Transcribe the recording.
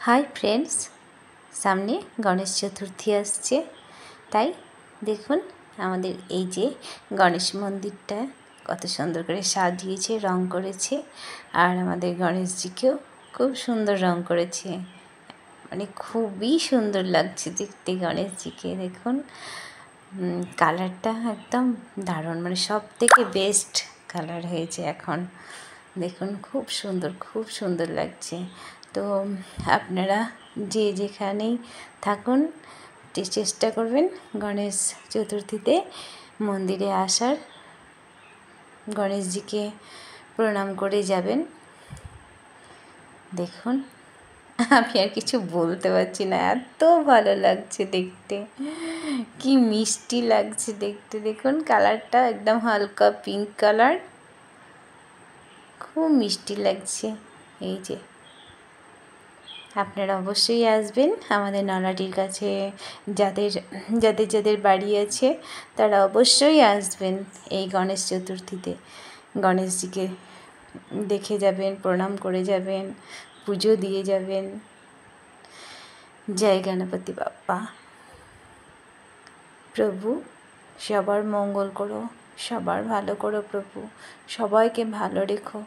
Hi friends, সামনে গণেশ চতুর্থী আসছে, তাই দেখুন আমাদের এই যে গণেশ মন্দিরটা কত সুন্দর করে সাজিয়েছে, রং করেছে। আর আমাদের গণেশজিকেও খুব সুন্দর রং করেছে, মানে খুবই সুন্দর লাগছে দেখতে গণেশজিকে। দেখুন কালারটা একদম দারুণ, মানে সব থেকে বেস্ট কালার হয়েছে এখন। দেখুন খুব সুন্দর লাগছে। তো আপনারা যে যেখানেই থাকুন চেষ্টা করবেন গণেশ চতুর্থীতে মন্দিরে আসার, গণেশজিকে প্রণাম করে যাবেন। দেখুন আমি আর কিছু বলতে পারছি না, এত ভালো লাগছে দেখতে, কি মিষ্টি লাগছে দেখতে। দেখুন কালারটা একদম হালকা পিঙ্ক কালার, খুব মিষ্টি লাগছে। এই যে আপনারা অবশ্যই আসবেন আমাদের নলাটির কাছে, যাদের বাড়ি আছে তারা অবশ্যই আসবেন এই গণেশ চতুর্থীতে। গণেশজিকে দেখে যাবেন, প্রণাম করে যাবেন, পুজো দিয়ে যাবেন। জয় গণপতি বাপ্পা। প্রভু সবার মঙ্গল করো, সবার ভালো করো প্রভু, সবাইকে ভালো রেখো।